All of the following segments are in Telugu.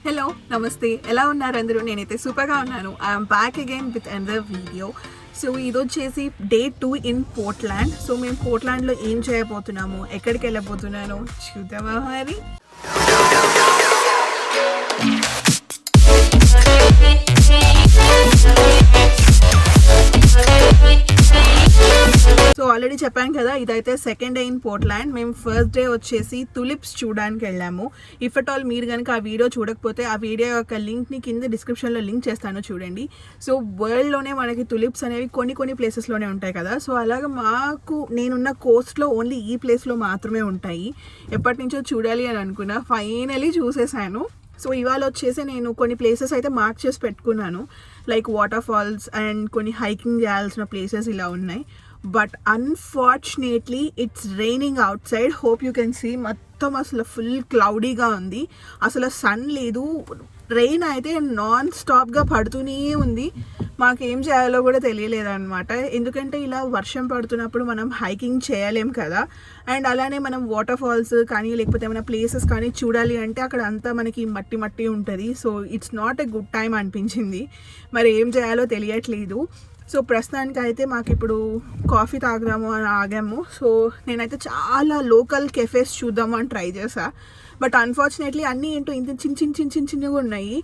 హలో నమస్తే, ఎలా ఉన్నారు అందరూ? నేనైతే సూపర్గా ఉన్నాను. I'm back again with another video. So ఇది వచ్చేసి డే 2 ఇన్ పోర్ట్లాండ్. సో మేము పోర్ట్లాండ్లో ఏం చేయబోతున్నాము, ఎక్కడికి వెళ్ళబోతున్నాను చూద్దామా మరి. సో ఆల్రెడీ చెప్పాను కదా, ఇదైతే సెకండ్ డే ఇన్ పోర్ట్లాండ్. మేము ఫస్ట్ డే వచ్చేసి తులిప్స్ చూడడానికి వెళ్ళాము. ఇఫ్ అట్ ఆల్ మీరు కనుక ఆ వీడియో చూడకపోతే ఆ వీడియో యొక్క లింక్ని కింద డిస్క్రిప్షన్లో లింక్ చేస్తాను, చూడండి. సో వరల్డ్లోనే మనకి తులిప్స్ అనేవి కొన్ని ప్లేసెస్లోనే ఉంటాయి కదా. సో అలాగే మాకు నేనున్న కోస్ట్లో ఓన్లీ ఈ ప్లేస్లో మాత్రమే ఉంటాయి. ఎప్పటి నుంచో చూడాలి అని అనుకున్నా, ఫైనలీ చూసేసాను. సో ఇవాళ వచ్చేసి నేను కొన్ని ప్లేసెస్ అయితే మార్క్ చేసి పెట్టుకున్నాను, లైక్ వాటర్ ఫాల్స్ అండ్ కొన్ని హైకింగ్ చేయాల్సిన ప్లేసెస్ ఇలా ఉన్నాయి. But unfortunately it's raining outside. Hope you can see, మొత్తం అసలు ఫుల్ క్లౌడీగా ఉంది, అసలు సన్ లేదు. రెయిన్ అయితే నాన్ స్టాప్గా పడుతూనే ఉంది. మాకేం చేయాలో కూడా తెలియలేదన్నమాట. ఎందుకంటే ఇలా వర్షం పడుతున్నప్పుడు మనం హైకింగ్ చేయలేం కదా. అండ్ అలానే మనం వాటర్ ఫాల్స్ కానీ లేకపోతే ఏమైనా ప్లేసెస్ కానీ చూడాలి అంటే అక్కడ అంతా మనకి మట్టి ఉంటుంది. So it's not a good time అనిపించింది. మరి ఏం చేయాలో తెలియట్లేదు. సో ప్రస్తుతానికి అయితే మాకు ఇప్పుడు కాఫీ తాగుదాము అని ఆగాము. సో నేనైతే చాలా లోకల్ కెఫేస్ చూద్దాము అని ట్రై చేసా. బట్ అన్ఫార్చునేట్లీ అన్నీ ఏంటో ఇంత చిన్నగా ఉన్నాయి.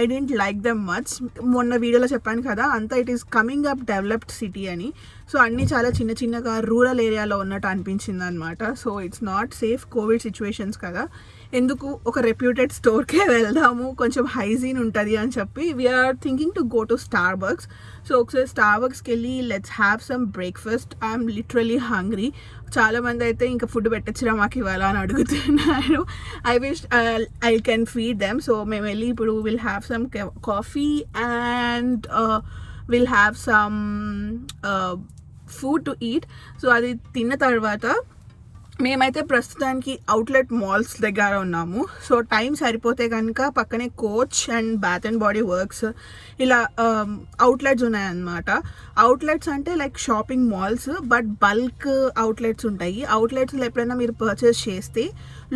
I don't like them much. మొన్న వీడియోలో చెప్పాను కదా, అంతా it is coming up developed city అని. సో అన్నీ చాలా చిన్నగా రూరల్ ఏరియాలో ఉన్నట్టు అనిపించింది అనమాట. So it's not safe, covid situations కదా. ఎందుకు ఒక రెప్యూటెడ్ స్టోర్కే వెళ్దాము, కొంచెం హైజీన్ ఉంటుంది అని చెప్పి we're thinking to go to Starbucks. So ఒకసారి స్టార్బక్స్కి వెళ్ళి let's have some breakfast. I'm literally hungry. చాలామంది అయితే ఇంకా ఫుడ్ పెట్టచ్చురా మాకు ఇవ్వాలా అని అడుగుతున్నారు. I wish I can feed them. So మేము వెళ్ళి ఇప్పుడు will have some coffee and will have some food to eat. So అది తిన్న తర్వాత మేమైతే ప్రస్తుతానికి అవుట్లెట్ మాల్స్ దగ్గర ఉన్నాము. సో టైం సరిపోతే కనుక పక్కనే coach and bath and body works ఇలా అవుట్లెట్స్ ఉన్నాయన్నమాట. అవుట్లెట్స్ అంటే like shopping malls, but bulk outlets ఉంటాయి. అవుట్లెట్స్లో ఎప్పుడైనా మీరు పర్చేస్ చేస్తే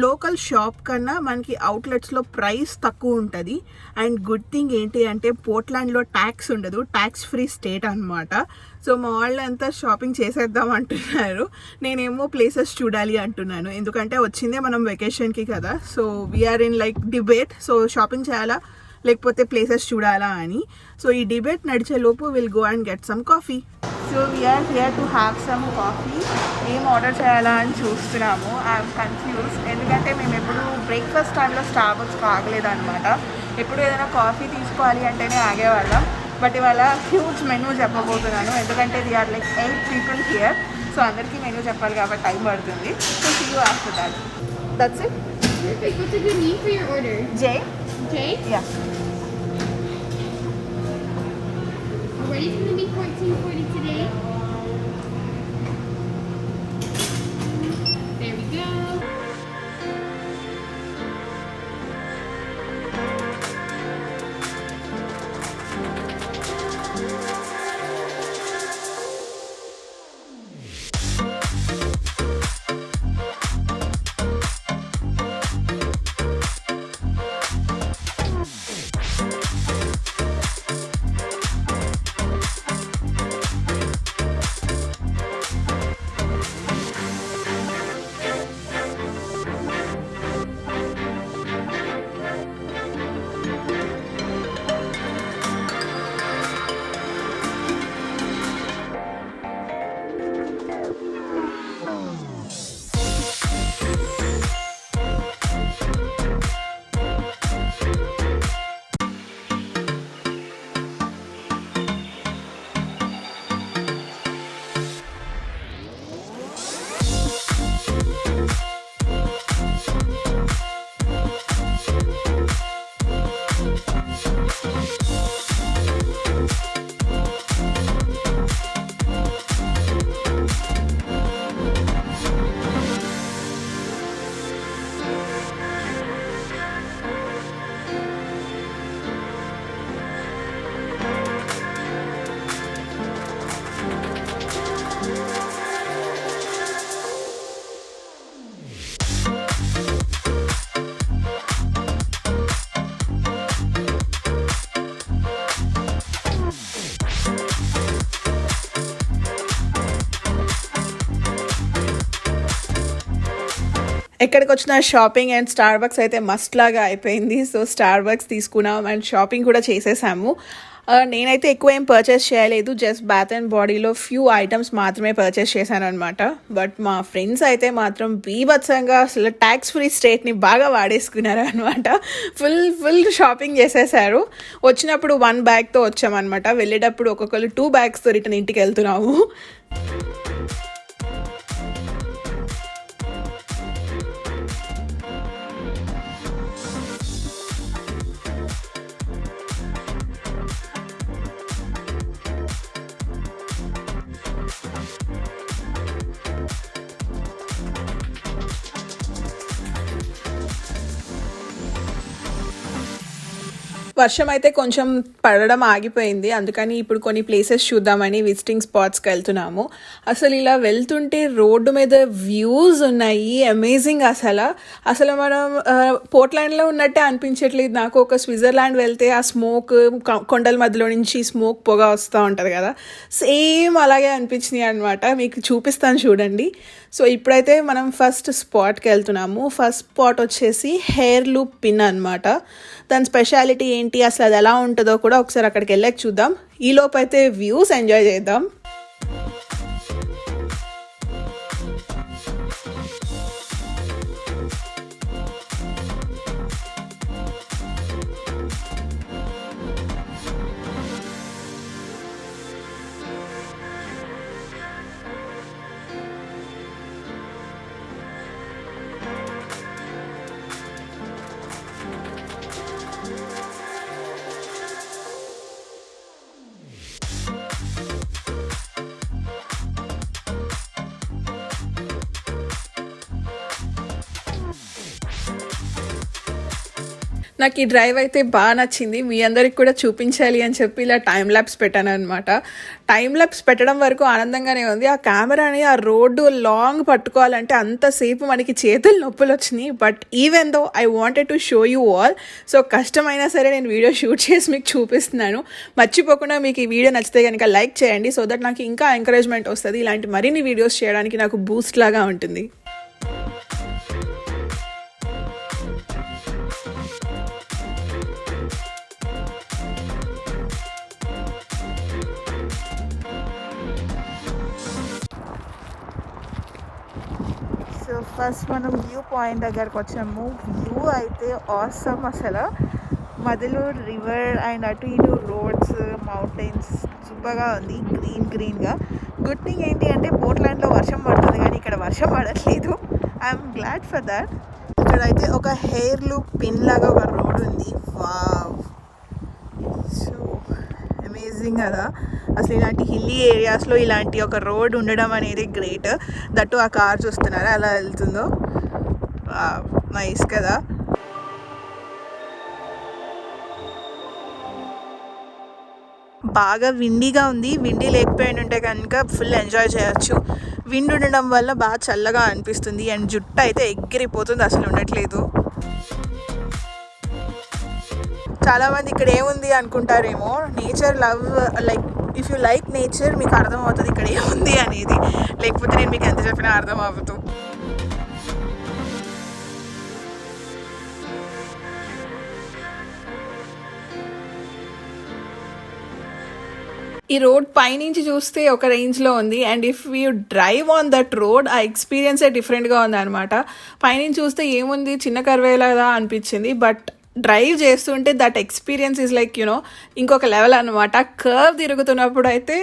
లోకల్ షాప్ కన్నా మనకి అవుట్లెట్స్లో ప్రైస్ తక్కువ ఉంటుంది. అండ్ గుడ్ థింగ్ ఏంటి అంటే పోర్ట్లాండ్లో ట్యాక్స్ ఉండదు, ట్యాక్స్ ఫ్రీ స్టేట్ అనమాట. సో మా వాళ్ళు అంతా షాపింగ్ చేసేద్దాం అంటున్నారు, నేనేమో ప్లేసెస్ చూడాలి అంటున్నాను. ఎందుకంటే వచ్చిందే మనం వెకేషన్కి కదా. So we're in like debate. So shopping చేయాలా లేకపోతే ప్లేసెస్ చూడాలా అని. సో ఈ డిబేట్ నడిచే లోపు will go and get some coffee. So we're here to have some coffee. ఏం ఆర్డర్ చేయాలా అని చూస్తున్నాము. ఐఎమ్ కన్ఫ్యూజ్, ఎందుకంటే మేము ఎప్పుడు బ్రేక్ఫాస్ట్ టైంలో స్టార్బక్స్కి ఆగలేదన్నమాట. ఎప్పుడు ఏదైనా కాఫీ తీసుకోవాలి అంటేనే ఆగేవాళ్ళం. బట్ ఇవాళ హ్యూజ్ మెనూ చెప్పబోతున్నాను, ఎందుకంటే there are like 8 people here. So అందరికీ మెనూ చెప్పాలి కాబట్టి టైం పడుతుంది. So see you after that. That's it. Perfect. What's a good name for your order? Jay? Jay? Yeah. Already it's going to be $14.40 today. There we go. ఎక్కడికి వచ్చిన షాపింగ్ అండ్ స్టార్ బక్స్ అయితే మస్ట్ లాగా అయిపోయింది. సో స్టార్ బక్స్ తీసుకున్నాం అండ్ షాపింగ్ కూడా చేసేసాము. నేనైతే ఎక్కువ ఏం పర్చేస్ చేయలేదు, జస్ట్ బాత్ అండ్ బాడీలో ఫ్యూ ఐటమ్స్ మాత్రమే పర్చేస్ చేశాను అనమాట. బట్ మా ఫ్రెండ్స్ అయితే మాత్రం బీభత్సంగా అసలు ట్యాక్స్ ఫ్రీ స్టేట్ని బాగా వాడేసుకున్నారు అనమాట. ఫుల్ షాపింగ్ చేసేసారు. వచ్చినప్పుడు 1 బ్యాగ్తో వచ్చామన్నమాట, వెళ్ళేటప్పుడు ఒక్కొక్కరు 2 బ్యాగ్స్తో రిటర్న్ ఇంటికి వెళ్తున్నాము. వర్షం అయితే కొంచెం పడడం ఆగిపోయింది, అందుకని ఇప్పుడు కొన్ని ప్లేసెస్ చూద్దామని విజిటింగ్ స్పాట్స్కి వెళ్తున్నాము. అసలు ఇలా వెళ్తుంటే రోడ్డు మీద వ్యూస్ ఉన్నాయి, అమేజింగ్. అసలు మనం పోర్ట్లాండ్లో ఉన్నట్టే అనిపించట్లేదు నాకు. ఒక స్విట్జర్లాండ్ వెళ్తే ఆ స్మోక్, కొండల మధ్యలో నుంచి స్మోక్ పొగ వస్తూ ఉంటుంది కదా, సేమ్ అలాగే అనిపించినాయి అనమాట. మీకు చూపిస్తాను చూడండి. సో ఇప్పుడైతే మనం ఫస్ట్ స్పాట్కి వెళ్తున్నాము. ఫస్ట్ స్పాట్ వచ్చేసి హెయిర్ లూప్ పిన్ అనమాట. దాని స్పెషాలిటీ ఏంటి, అసలు అది ఎలా ఉంటుందో కూడా ఒకసారి అక్కడికి వెళ్ళాక చూద్దాం. ఈలోపు అయితే వ్యూస్ ఎంజాయ్ చేద్దాం. నాకు ఈ డ్రైవ్ అయితే బాగా నచ్చింది, మీ అందరికి కూడా చూపించాలి అని చెప్పి ఇలా టైం ల్యాప్స్ పెట్టాను అనమాట. టైం ల్యాప్స్ పెట్టడం వరకు ఆనందంగానే ఉంది. ఆ కెమెరాని ఆ రోడ్డు లాంగ్ పట్టుకోవాలంటే అంతసేపు మనకి చేతులు నొప్పులు వచ్చినాయి. But even though I wanted to show you all, so కష్టమైనా సరే నేను వీడియో షూట్ చేసి మీకు చూపిస్తున్నాను. మర్చిపోకుండా మీకు ఈ వీడియో నచ్చితే కనుక లైక్ చేయండి, సో దట్ నాకు ఇంకా ఎంకరేజ్మెంట్ వస్తుంది, ఇలాంటి మరిన్ని వీడియోస్ చేయడానికి నాకు బూస్ట్ లాగా ఉంటుంది. సో ఫస్ట్ మనం వ్యూ పాయింట్ దగ్గరకు వచ్చాము. వ్యూ అయితే ఆసమ్, అసలు మధ్యలో రివర్ అండ్ అటు ఇటు రోడ్స్, మౌంటైన్స్, సూపర్గా ఉంది, గ్రీన్గా. గుడ్ థింగ్ ఏంటి అంటే పోర్ట్లాండ్లో వర్షం పడుతుంది కానీ ఇక్కడ వర్షం పడట్లేదు. I'm glad for that. ఇక్కడైతే ఒక హెయిర్ లూప్ పిన్ లాగా ఒక రోడ్ ఉంది. వావ్, సో అమేజింగ్ కదా. అసలు ఇలాంటి హిల్లీ ఏరియాస్లో ఇలాంటి ఒక రోడ్ ఉండడం అనేది గ్రేట్. దట్టు ఆ కార్ చూస్తున్నారా అలా వెళ్తుందో, నైస్ కదా. బాగా విండీగా ఉంది, విండీ లేకపోయి ఉంటే కనుక ఫుల్ ఎంజాయ్ చేయొచ్చు. విండ్ ఉండడం వల్ల బాగా చల్లగా అనిపిస్తుంది అండ్ జుట్టు అయితే ఎగిరిపోతుంది, అసలు ఉండట్లేదు. చాలామంది ఇక్కడ ఏముంది అనుకుంటారేమో, nature love, like if you like nature మీకు అర్థమవుతుంది ఇక్కడ ఏముంది అనేది, లేకపోతే నేను మీకు ఎంత చెప్పినా అర్థం అవ్వదు. ఈ రోడ్ పైనుంచి చూస్తే ఒక రేంజ్లో ఉంది and if you drive on that road ఆ ఎక్స్పీరియన్సే డిఫరెంట్గా ఉంది అనమాట. పైనుంచి చూస్తే ఏముంది చిన్న కర్వేలాగా అనిపించింది, బట్ డ్రైవ్ చేస్తుంటే that experience is like you know ఇంకొక లెవెల్ అనమాట. కర్వ్ తిరుగుతున్నప్పుడు అయితే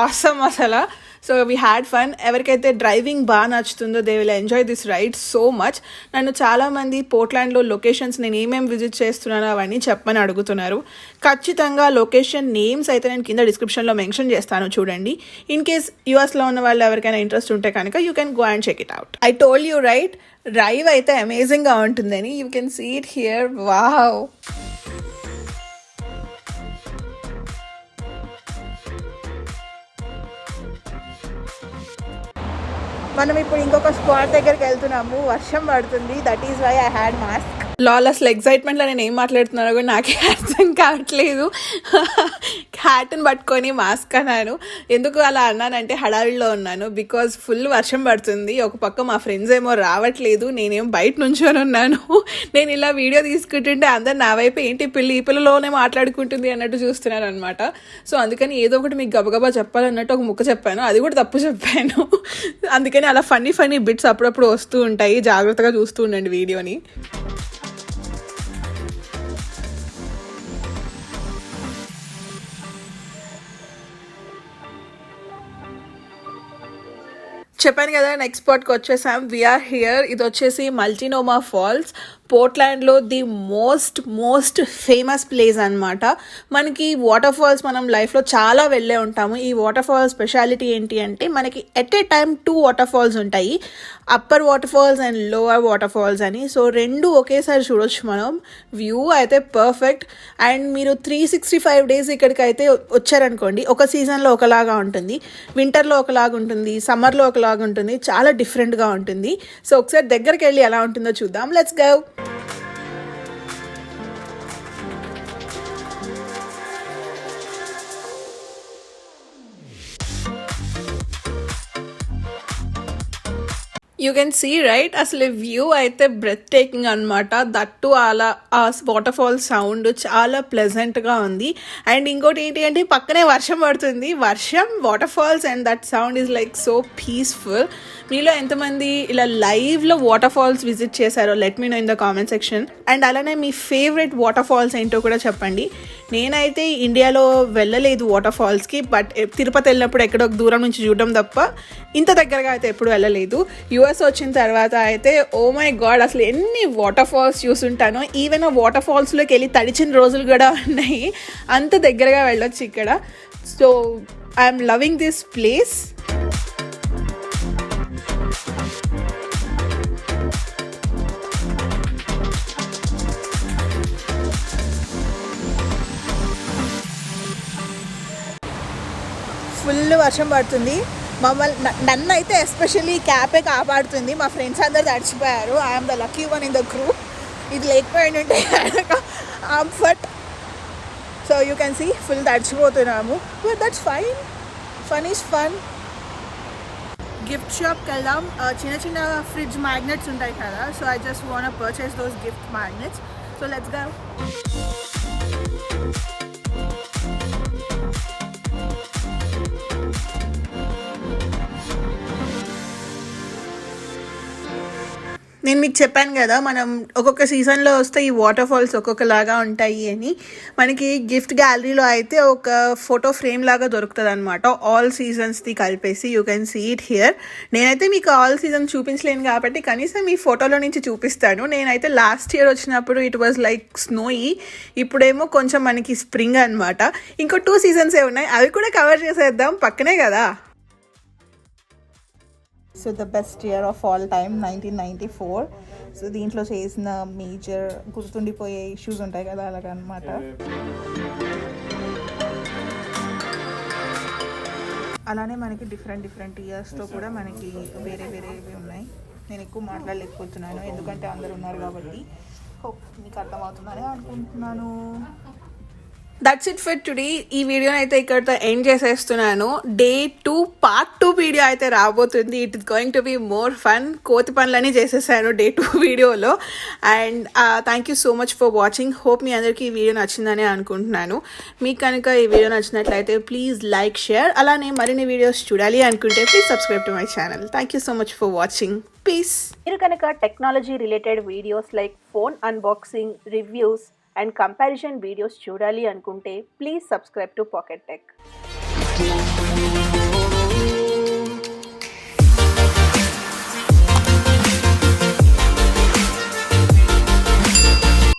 ఆసమ్ అసలు. So we had fun. ఎవరికైతే డ్రైవింగ్ బాగా నచ్చుతుందో they will enjoy this ride so much. నన్ను చాలామంది పోర్ట్లాండ్లో లొకేషన్స్ నేను ఏమేమి విజిట్ చేస్తున్నానో అవన్నీ చెప్పమని అడుగుతున్నారు. ఖచ్చితంగా లొకేషన్ నేమ్స్ అయితే నేను కింద డిస్క్రిప్షన్లో మెన్షన్ చేస్తాను చూడండి. ఇన్ కేస్ యూఎస్లో ఉన్న వాళ్ళు ఎవరికైనా ఇంట్రెస్ట్ ఉంటే కనుక you can go and check it out. I told you right, drive అయితే అమేజింగ్గా ఉంటుందని. You can see it here. Wow, మనం ఇప్పుడు ఇంకొక స్పాట్ దగ్గరికి వెళ్తున్నాము. వర్షం పడుతుంది, that is why I had mask. Lol అసలు ఎగ్జైట్మెంట్లో నేను ఏం మాట్లాడుతున్నానో కూడా నాకే అర్థం కావట్లేదు. హ్యాట్ని పట్టుకొని మాస్క్ అన్నాను. ఎందుకు అలా అన్నానంటే హడావిడిలో ఉన్నాను. బికాజ్ ఫుల్ వర్షం పడుతుంది. ఒక పక్క మా ఫ్రెండ్స్ ఏమో రావట్లేదు, నేనేం బయట నుంచొని ఉన్నాను. నేను ఇలా వీడియో తీసుకుంటుంటే అందరు నా వైపు ఏంటి ఈ పిల్లలోనే మాట్లాడుకుంటుంది అన్నట్టు చూస్తున్నారు అనమాట. సో అందుకని ఏదో ఒకటి మీకు గబగబా చెప్పాలన్నట్టు ఒక ముక్క చెప్పాను, అది కూడా తప్పు చెప్పాను. అందుకని అలా ఫన్నీ బిట్స్ అప్పుడప్పుడు వస్తూ ఉంటాయి, జాగ్రత్తగా చూస్తూ ఉండండి వీడియోని. చెప్పాను కదా నెక్స్ట్ స్పాట్కి వచ్చేసాం. We are. ఇది వచ్చేసి మల్టీనోమా ఫాల్స్, పోర్ట్లాండ్లో ది మోస్ట్ ఫేమస్ ప్లేస్ అనమాట. మనకి వాటర్ ఫాల్స్ మనం లైఫ్లో చాలా వెళ్ళే ఉంటాము. ఈ వాటర్ ఫాల్స్ స్పెషాలిటీ ఏంటి అంటే మనకి at a time 2 water falls ఉంటాయి, upper water falls and lower water falls అని. సో రెండు ఒకేసారి చూడొచ్చు మనం. వ్యూ అయితే పర్ఫెక్ట్. అండ్ మీరు 365 డేస్ ఇక్కడికి అయితే వచ్చారనుకోండి, ఒక సీజన్లో ఒకలాగా ఉంటుంది, వింటర్లో ఒకలాగా ఉంటుంది, సమ్మర్లో ఒకలాగా ఉంటుంది, చాలా డిఫరెంట్గా ఉంటుంది. సో ఒకసారి దగ్గరికి వెళ్ళి ఎలా ఉంటుందో చూద్దాం. Let's go. You can see right, అసలు వ్యూ అయితే బ్రెత్ టేకింగ్ అనమాట. దట్టు అలా ఆ వాటర్ ఫాల్ సౌండ్ చాలా ప్లెజెంట్గా ఉంది. అండ్ ఇంకోటి ఏంటి అంటే పక్కనే వర్షం పడుతుంది. వర్షం, water falls and that sound is like so peaceful. మీలో ఎంతమంది ఇలా లైవ్లో వాటర్ ఫాల్స్ విజిట్ చేశారో let me know in the comment section. And అలానే మీ ఫేవరెట్ వాటర్ ఫాల్స్ ఏంటో కూడా చెప్పండి. నేనైతే ఇండియాలో వెళ్ళలేదు వాటర్ ఫాల్స్కి, బట్ తిరుపతి వెళ్ళినప్పుడు ఎక్కడో దూరం నుంచి చూడడం తప్ప ఇంత దగ్గరగా అయితే ఎప్పుడు వెళ్ళలేదు. యూఎస్ వచ్చిన తర్వాత అయితే ఓ మై గాడ్ అసలు ఎన్ని వాటర్ ఫాల్స్ చూసుంటానో. ఈవెన్ ఆ వాటర్ ఫాల్స్లోకి వెళ్ళి తడిచిన రోజులు కూడా ఉన్నాయి. అంత దగ్గరగా వెళ్ళొచ్చు ఇక్కడ. So I'm loving this place. Full వర్షం పడుతుంది. నన్ను అయితే ఎస్పెషల్లీ క్యాపే కాపాడుతుంది. మా ఫ్రెండ్స్ అందరు తడిచిపోయారు. I'm the lucky one in the group. ఇది లేకపోయింటే ఐఎమ్ ఫట్. So you can see full తడిచిపోతున్నాము, but that's fine. Fun is fun. Gift షాప్కి వెళ్దాం. చిన్న ఫ్రిడ్జ్ మ్యాగ్నెట్స్ ఉంటాయి కదా, so I just want purchase those gift magnets. So let's go. నేను మీకు చెప్పాను కదా మనం ఒక్కొక్క సీజన్లో వస్తే ఈ వాటర్ ఫాల్స్ ఒక్కొక్కలాగా ఉంటాయి అని. మనకి గిఫ్ట్ గ్యాలరీలో అయితే ఒక ఫోటో ఫ్రేమ్ లాగా దొరుకుతుంది అనమాట, ఆల్ సీజన్స్ది కలిపేసి. You can see it here. నేనైతే మీకు ఆల్ సీజన్స్ చూపించలేను కాబట్టి కనీసం ఈ ఫోటోలో నుంచి చూపిస్తాను. నేనైతే లాస్ట్ ఇయర్ వచ్చినప్పుడు ఇట్ వాజ్ లైక్ స్నోయి, ఇప్పుడేమో కొంచెం మనకి స్ప్రింగ్ అనమాట. ఇంకో 2 సీజన్సే ఉన్నాయి, అవి కూడా కవర్ చేసేద్దాం, పక్కనే కదా. So the best year of all time 1994. So దీంట్లో చేసిన మేజర్ గుర్తుండిపోయే ఇష్యూస్ ఉంటాయి కదా, అలాగనమాట. అలానే మనకి డిఫరెంట్ ఇయర్స్తో కూడా మనకి వేరేవి ఉన్నాయి. నేను ఎక్కువ మాట్లాడలేకపోతున్నాను ఎందుకంటే అందరు ఉన్నారు కాబట్టి. హోప్ మీకు అర్థమవుతుందని అనుకుంటున్నాను. That's it for today. ఈ వీడియోని అయితే ఇక్కడితో ఎండ్ చేసేస్తున్నాను. Day 2 Part 2 వీడియో అయితే రాబోతుంది. It is going to be more fun. కోతి పనులన్నీ చేసేసాను Day 2 వీడియోలో. And thank you so much for watching. Hope మీ అందరికీ ఈ వీడియో నచ్చిందని అనుకుంటున్నాను. మీకు కనుక ఈ వీడియో నచ్చినట్లయితే ప్లీజ్ లైక్, షేర్. అలానే మరిన్ని వీడియోస్ చూడాలి అనుకుంటే please subscribe to my channel. Thank you so much for watching. Peace. మీరు కనుక technology related videos like phone unboxing, reviews and comparison videos చూడాలి అనుకుంటే please subscribe to pocket tech.